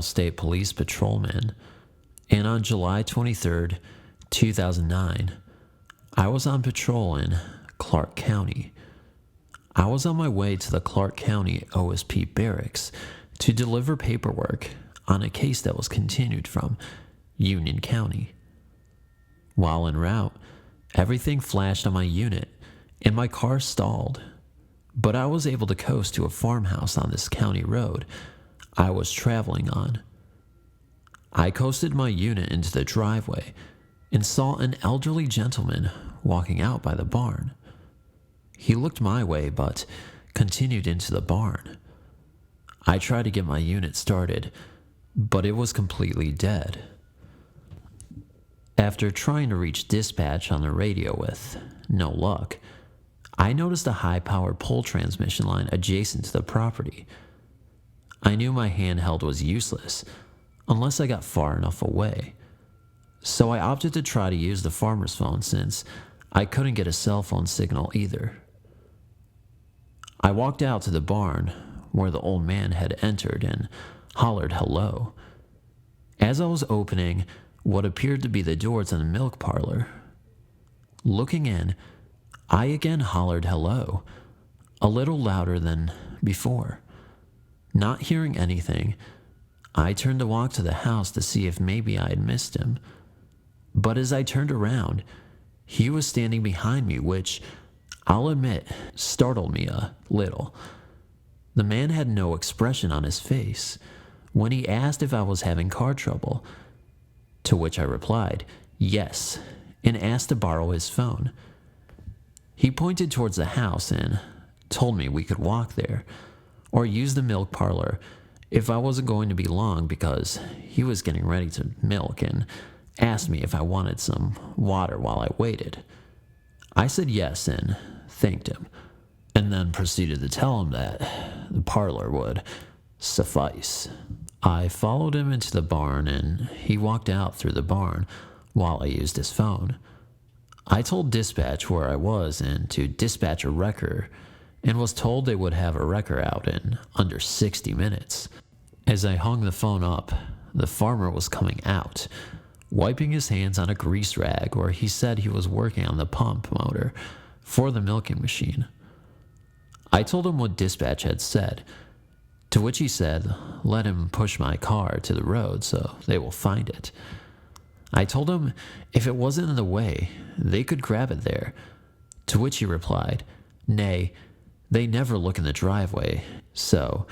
Ohio State Police patrolman, and on July 23rd, 2009, I was on patrol in Clark County. I was on my way to the Clark County OSP barracks to deliver paperwork on a case that was continued from Union County. While en route, everything flashed on my unit and my car stalled, but I was able to coast to a farmhouse on this county road I was traveling on. I coasted my unit into the driveway and saw an elderly gentleman walking out by the barn. He looked my way but continued into the barn. I tried to get my unit started, but it was completely dead. After trying to reach dispatch on the radio with no luck, I noticed a high-powered pole transmission line adjacent to the property. I knew my handheld was useless unless I got far enough away, so I opted to try to use the farmer's phone since I couldn't get a cell phone signal either. I walked out to the barn where the old man had entered and hollered hello. As I was opening what appeared to be the door to the milk parlor, looking in, I again hollered hello, a little louder than before. Not hearing anything, I turned to walk to the house to see if maybe I had missed him. But as I turned around, he was standing behind me, which, I'll admit, startled me a little. The man had no expression on his face when he asked if I was having car trouble, to which I replied, yes, and asked to borrow his phone. He pointed towards the house and told me we could walk there, or use the milk parlor if I wasn't going to be long because he was getting ready to milk and asked me if I wanted some water while I waited. I said yes and thanked him, and then proceeded to tell him that the parlor would suffice. I followed him into the barn and he walked out through the barn while I used his phone. I told dispatch where I was and to dispatch a wrecker, and was told they would have a wrecker out in under 60 minutes. As I hung the phone up, the farmer was coming out, wiping his hands on a grease rag where he said he was working on the pump motor for the milking machine. I told him what dispatch had said, to which he said, let him push my car to the road so they will find it. I told him if it wasn't in the way, they could grab it there, to which he replied, nay, they never look in the driveway, so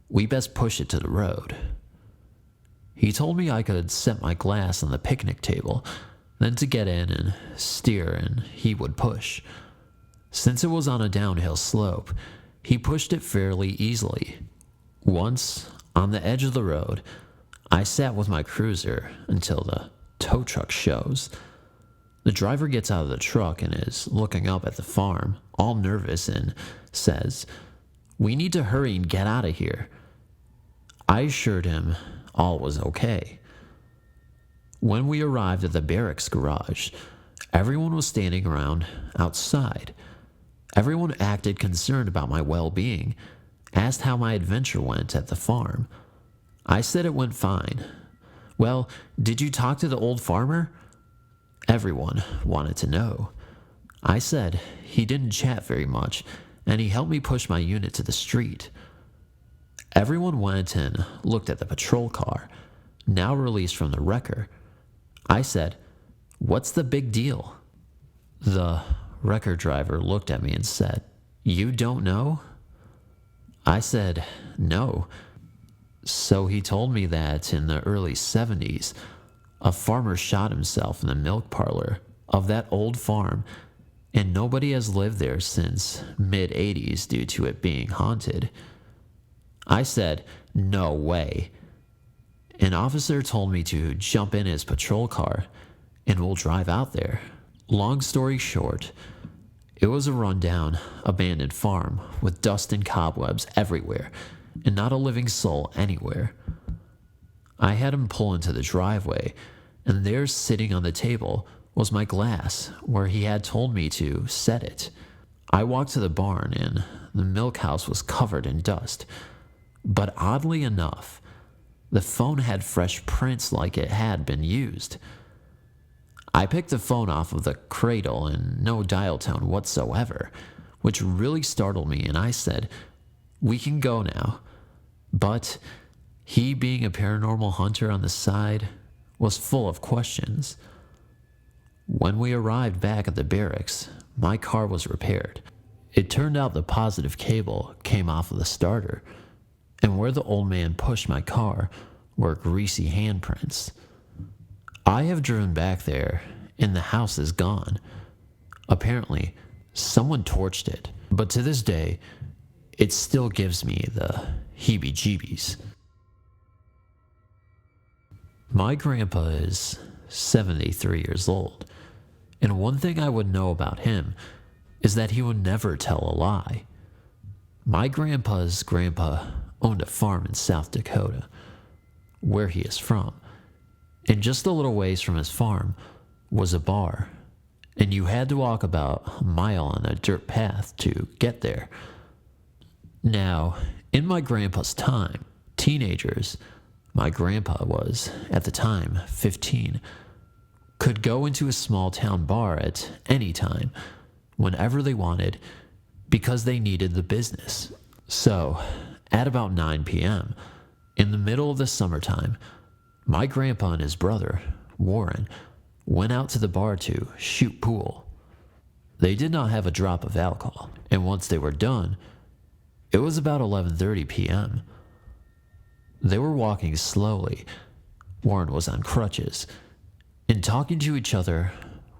we best push it to the road. He told me I could set my glass on the picnic table, then to get in and steer and he would push. Since it was on a downhill slope, he pushed it fairly easily. Once, on the edge of the road, I sat with my cruiser until the tow truck shows. The driver gets out of the truck and is looking up at the farm, all nervous, and says, we need to hurry and get out of here. I assured him all was okay. When we arrived at the barracks garage, everyone was standing around outside. Everyone acted concerned about my well-being, asked how my adventure went at the farm. I said it went fine. Well, did you talk to the old farmer? Everyone wanted to know. I said he didn't chat very much, and he helped me push my unit to the street. Everyone went and looked at the patrol car, now released from the wrecker. I said, what's the big deal? The wrecker driver looked at me and said, you don't know? I said, no. So he told me that in the early 70s, a farmer shot himself in the milk parlor of that old farm, and nobody has lived there since mid-80s due to it being haunted. I said, no way. An officer told me to jump in his patrol car and we'll drive out there. Long story short, it was a rundown, abandoned farm with dust and cobwebs everywhere and not a living soul anywhere. I had him pull into the driveway, and there sitting on the table was my glass where he had told me to set it. I walked to the barn and the milk house was covered in dust, but oddly enough, The phone had fresh prints like it had been used. I picked the phone off of the cradle and no dial tone whatsoever, which really startled me, and I said, "We can go now." But he, being a paranormal hunter on the side, was full of questions. When we arrived back at the barracks, my car was repaired. It turned out the positive cable came off of the starter, and where the old man pushed my car were greasy handprints. I have driven back there, and the house is gone. Apparently, someone torched it, but to this day, it still gives me the heebie-jeebies. My grandpa is 73 years old, and one thing I would know about him is that he would never tell a lie. My grandpa's grandpa owned a farm in South Dakota, where he is from, and just a little ways from his farm was a bar, and you had to walk about a mile on a dirt path to get there. Now, in my grandpa's time, teenagers, my grandpa was, at the time, 15, could go into a small town bar at any time, whenever they wanted, because they needed the business. So, at about 9 p.m., in the middle of the summertime, my grandpa and his brother, Warren, went out to the bar to shoot pool. They did not have a drop of alcohol, and once they were done, it was about 11:30 p.m. They were walking slowly. Warren was on crutches, and talking to each other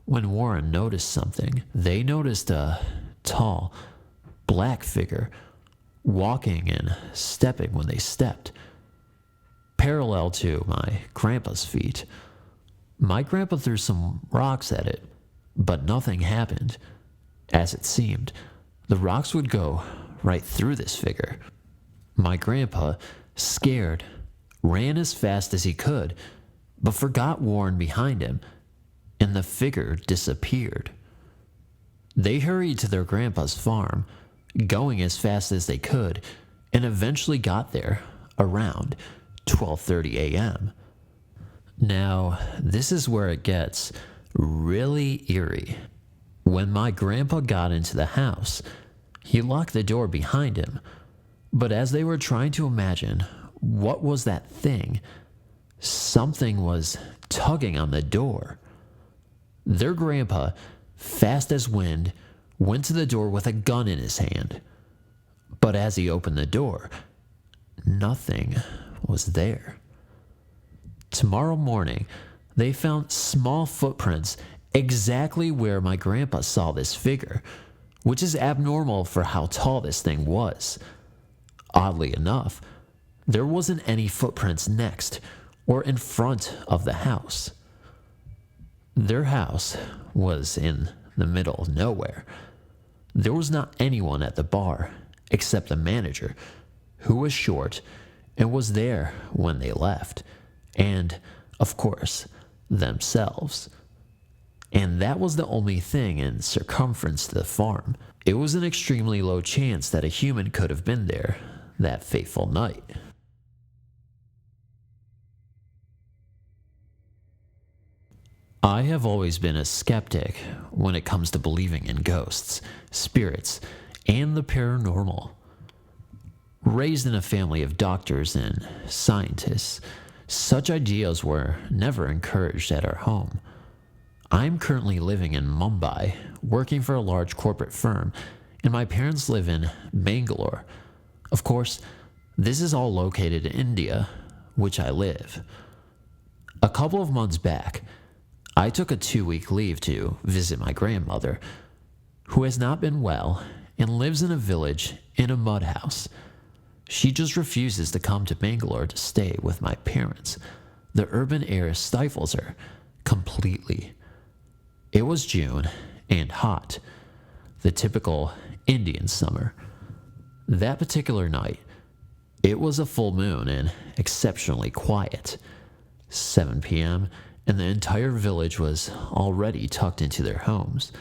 when Warren noticed something. They noticed a tall, black figure walking and stepping when they stepped, parallel to my grandpa's feet. My grandpa threw some rocks at it, but nothing happened. As it seemed, the rocks would go right through this figure. My grandpa, scared, ran as fast as he could, but forgot Warren behind him, and the figure disappeared. They hurried to their grandpa's farm, going as fast as they could, and eventually got there around 12:30 a.m. Now, this is where it gets really eerie. When my grandpa got into the house, he locked the door behind him, but as they were trying to imagine what was that thing, something was tugging on the door. Their grandpa, fast as wind, went to the door with a gun in his hand. But as he opened the door, nothing was there. Tomorrow morning, they found small footprints exactly where my grandpa saw this figure, which is abnormal for how tall this thing was. Oddly enough, there wasn't any footprints next or in front of the house. Their house was in the middle of nowhere. There was not anyone at the bar except the manager, who was short and was there when they left, and, of course, themselves. And that was the only thing in circumference to the farm. It was an extremely low chance that a human could have been there that fateful night. I have always been a skeptic when it comes to believing in ghosts, spirits, and the paranormal. Raised in a family of doctors and scientists, such ideas were never encouraged at our home. I'm currently living in Mumbai, working for a large corporate firm, and my parents live in Bangalore. Of course, this is all located in India, which I live. A couple of months back, I took a 2-week leave to visit my grandmother, who has not been well and lives in a village in a mud house. She just refuses to come to Bangalore to stay with my parents. The urban air stifles her completely. It was June and hot, the typical Indian summer. That particular night, it was a full moon and exceptionally quiet. 7 p.m., and the entire village was already tucked into their homes,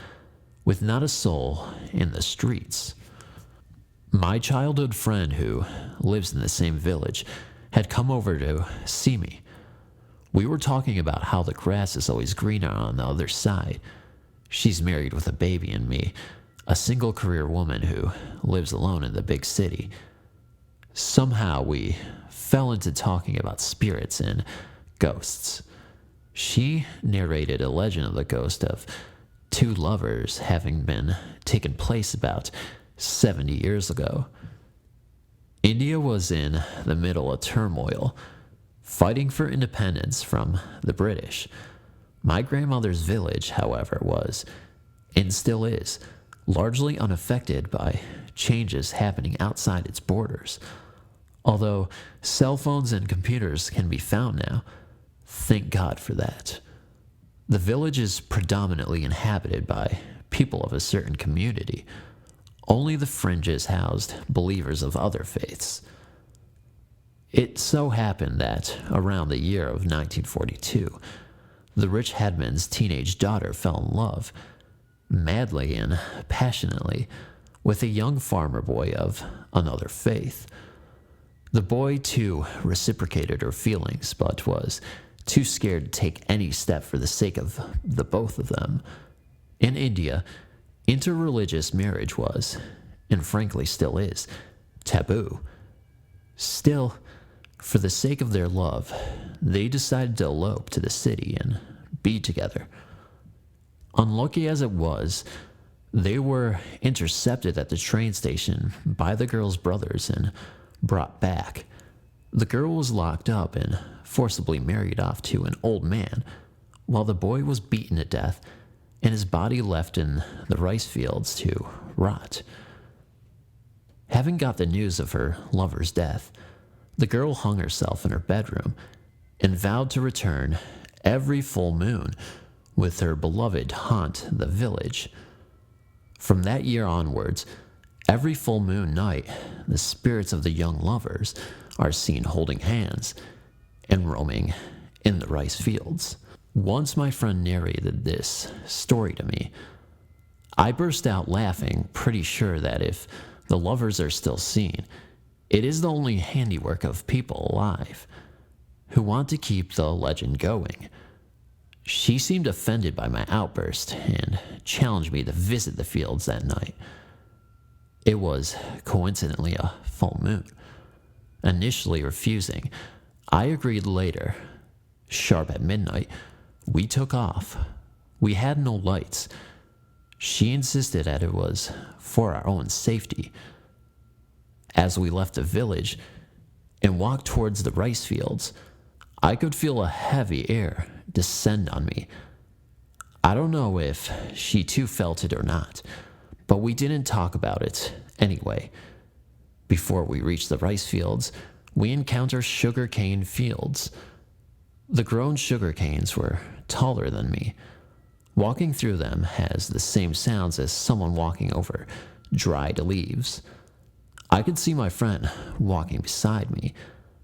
with not a soul in the streets. My childhood friend, who lives in the same village, had come over to see me. We were talking about how the grass is always greener on the other side. She's married with a baby and me, a single career woman who lives alone in the big city. Somehow we fell into talking about spirits and ghosts. She narrated a legend of the ghost of two lovers having been taken place about 70 years ago. India was in the middle of turmoil, fighting for independence from the British. My grandmother's village, however, was, and still is, largely unaffected by changes happening outside its borders. Although cell phones and computers can be found now, thank God for that. The village is predominantly inhabited by people of a certain community. Only the fringes housed believers of other faiths. It so happened that, around the year of 1942, the rich headman's teenage daughter fell in love, madly and passionately, with a young farmer boy of another faith. The boy, too, reciprocated her feelings, but was too scared to take any step for the sake of the both of them. In India, interreligious marriage was, and frankly still is, taboo. Still, for the sake of their love, they decided to elope to the city and be together. Unlucky as it was, they were intercepted at the train station by the girl's brothers and brought back. The girl was locked up and forcibly married off to an old man, while the boy was beaten to death and his body left in the rice fields to rot. Having got the news of her lover's death, the girl hung herself in her bedroom and vowed to return every full moon with her beloved haunt the village. From that year onwards, every full moon night, the spirits of the young lovers are seen holding hands and roaming in the rice fields. Once my friend narrated this story to me, I burst out laughing, pretty sure that if the lovers are still seen, it is the only handiwork of people alive who want to keep the legend going. She seemed offended by my outburst and challenged me to visit the fields that night. It was coincidentally a full moon. Initially refusing, I agreed later. Sharp at midnight, we took off. We had no lights. She insisted that it was for our own safety. As we left the village and walked towards the rice fields, I could feel a heavy air descend on me. I don't know if she too felt it or not, but we didn't talk about it anyway. Before we reached the rice fields, we encountered sugarcane fields. The grown sugar canes were taller than me. Walking through them has the same sounds as someone walking over dried leaves. I could see my friend walking beside me,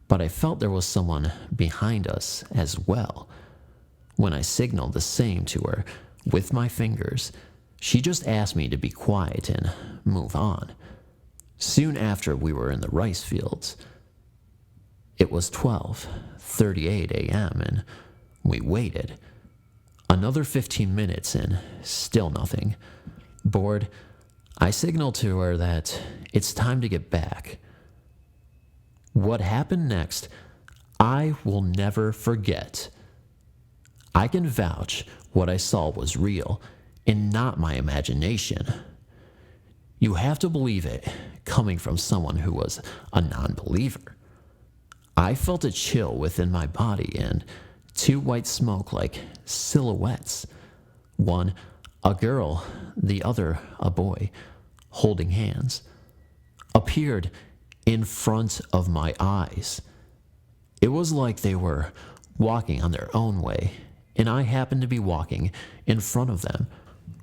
but I felt there was someone behind us as well. When I signaled the same to her with my fingers, she just asked me to be quiet and move on. Soon after, we were in the rice fields. It was 12:38 a.m. and we waited. Another 15 minutes and still nothing. Bored, I signaled to her that it's time to get back. What happened next, I will never forget. I can vouch what I saw was real and not my imagination. You have to believe it coming from someone who was a non-believer. I felt a chill within my body and two white smoke-like silhouettes. One, a girl, the other, a boy, holding hands, appeared in front of my eyes. It was like they were walking on their own way, and I happened to be walking in front of them,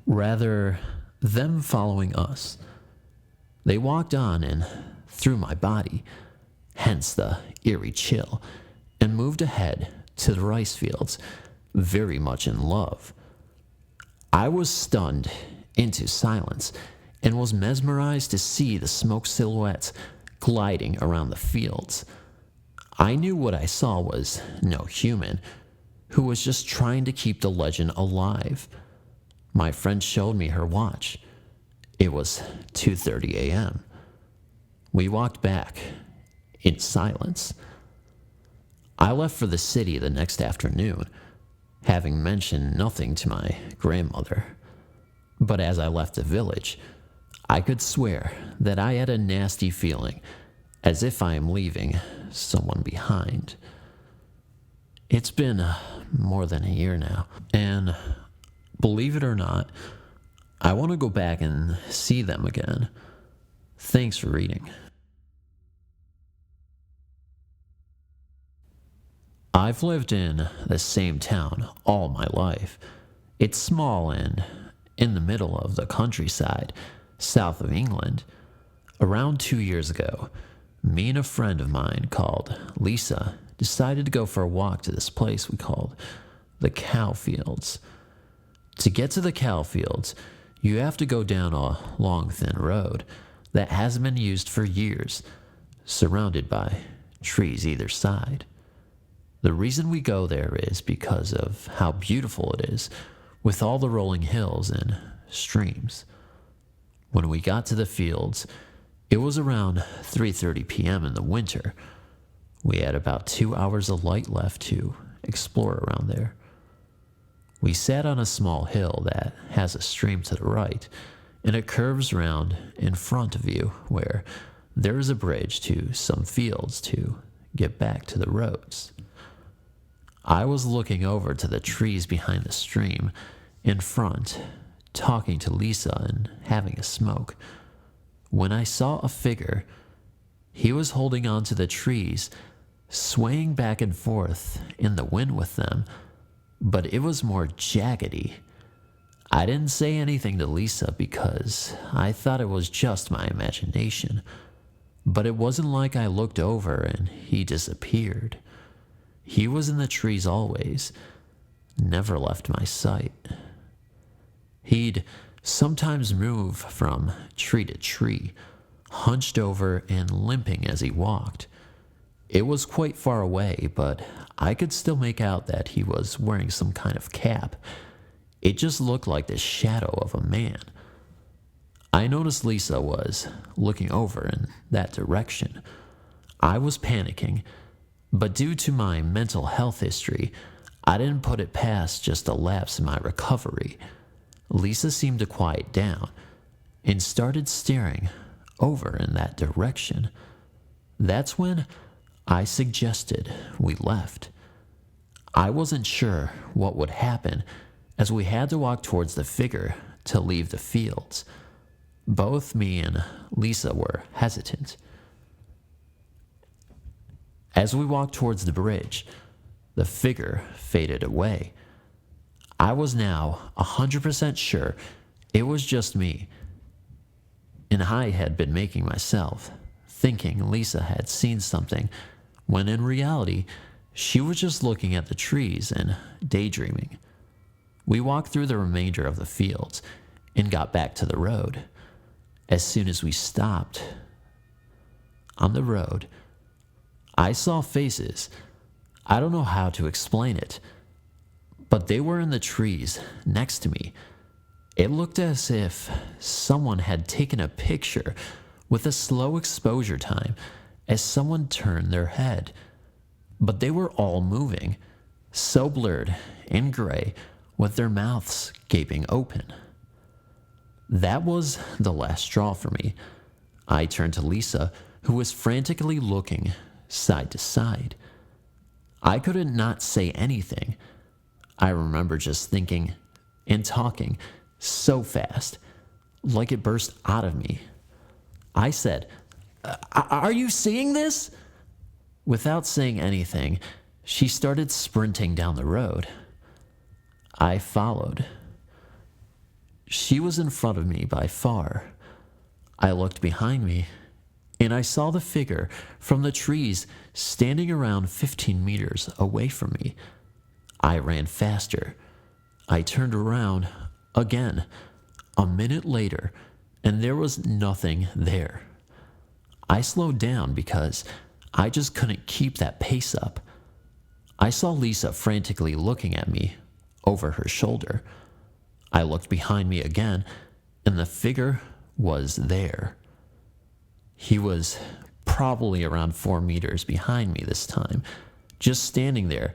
rather them following us. They walked on and through my body, hence the eerie chill, and moved ahead to the rice fields, very much in love. I was stunned into silence and was mesmerized to see the smoke silhouettes gliding around the fields. I knew what I saw was no human, who was just trying to keep the legend alive. My friend showed me her watch. It was 2:30 a.m. We walked back in silence. I left for the city the next afternoon, having mentioned nothing to my grandmother. But as I left the village, I could swear that I had a nasty feeling, as if I am leaving someone behind. It's been more than a year now, and believe it or not, I want to go back and see them again. Thanks for reading. I've lived in the same town all my life. It's small and in the middle of the countryside, south of England. Around 2 years ago, me and a friend of mine called Lisa decided to go for a walk to this place we called the cow fields. To get to the cow fields, you have to go down a long, thin road that hasn't been used for years, surrounded by trees either side. The reason we go there is because of how beautiful it is, with all the rolling hills and streams. When we got to the fields, it was around 3:30 p.m. in the winter. We had about 2 hours of light left to explore around there. We sat on a small hill that has a stream to the right, and it curves around in front of you where there is a bridge to some fields to get back to the roads. I was looking over to the trees behind the stream in front, talking to Lisa and having a smoke, when I saw a figure. He was holding on to the trees, swaying back and forth in the wind with them, but it was more jaggedy. I didn't say anything to Lisa because I thought it was just my imagination, but it wasn't like I looked over and he disappeared. He was in the trees always, never left my sight. He'd sometimes move from tree to tree, hunched over and limping as he walked. It was quite far away, but I could still make out that he was wearing some kind of cap. It just looked like the shadow of a man. I noticed Lisa was looking over in that direction. I was panicking, but due to my mental health history, I didn't put it past just a lapse in my recovery. Lisa seemed to quiet down and started staring over in that direction. That's when I suggested we left. I wasn't sure what would happen, as we had to walk towards the figure to leave the fields. Both me and Lisa were hesitant. As we walked towards the bridge, the figure faded away. I was now 100% sure it was just me, and I had been making myself, thinking Lisa had seen something, when in reality, she was just looking at the trees and daydreaming. We walked through the remainder of the fields and got back to the road. As soon as we stopped on the road, I saw faces. I don't know how to explain it, but they were in the trees next to me. It looked as if someone had taken a picture with a slow exposure time as someone turned their head. But they were all moving, so blurred and gray, with their mouths gaping open. That was the last straw for me. I turned to Lisa, who was frantically looking side to side. I couldn't not say anything. I remember just thinking and talking so fast, like it burst out of me. I said, "Are you seeing this?" Without saying anything, she started sprinting down the road. I followed. She was in front of me by far. I looked behind me, and I saw the figure from the trees standing around 15 meters away from me. I ran faster. I turned around again a minute later, and there was nothing there. I slowed down because I just couldn't keep that pace up. I saw Lisa frantically looking at me over her shoulder. I looked behind me again, and the figure was there. He was probably around 4 meters behind me this time, just standing there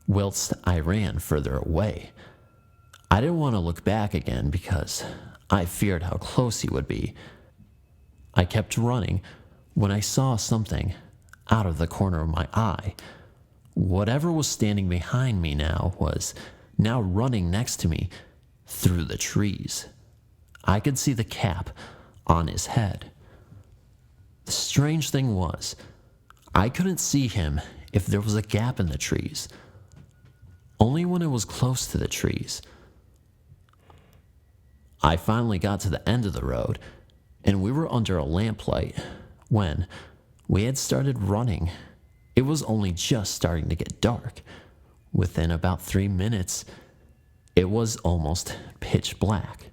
whilst I ran further away. I didn't want to look back again because I feared how close he would be. I kept running when I saw something out of the corner of my eye. Whatever was standing behind me now was now running next to me through the trees. I could see the cap on his head. The strange thing was, I couldn't see him if there was a gap in the trees, only when it was close to the trees. I finally got to the end of the road, and we were under a lamplight when we had started running. It was only just starting to get dark. Within about 3 minutes, it was almost pitch black.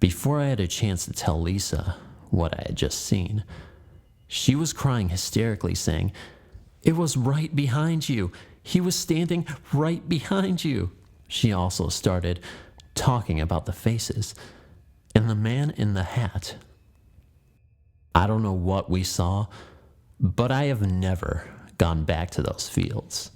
Before I had a chance to tell Lisa what I had just seen, she was crying hysterically, saying, "It was right behind you. He was standing right behind you." She also started talking about the faces and the man in the hat. I don't know what we saw, but I have never gone back to those fields.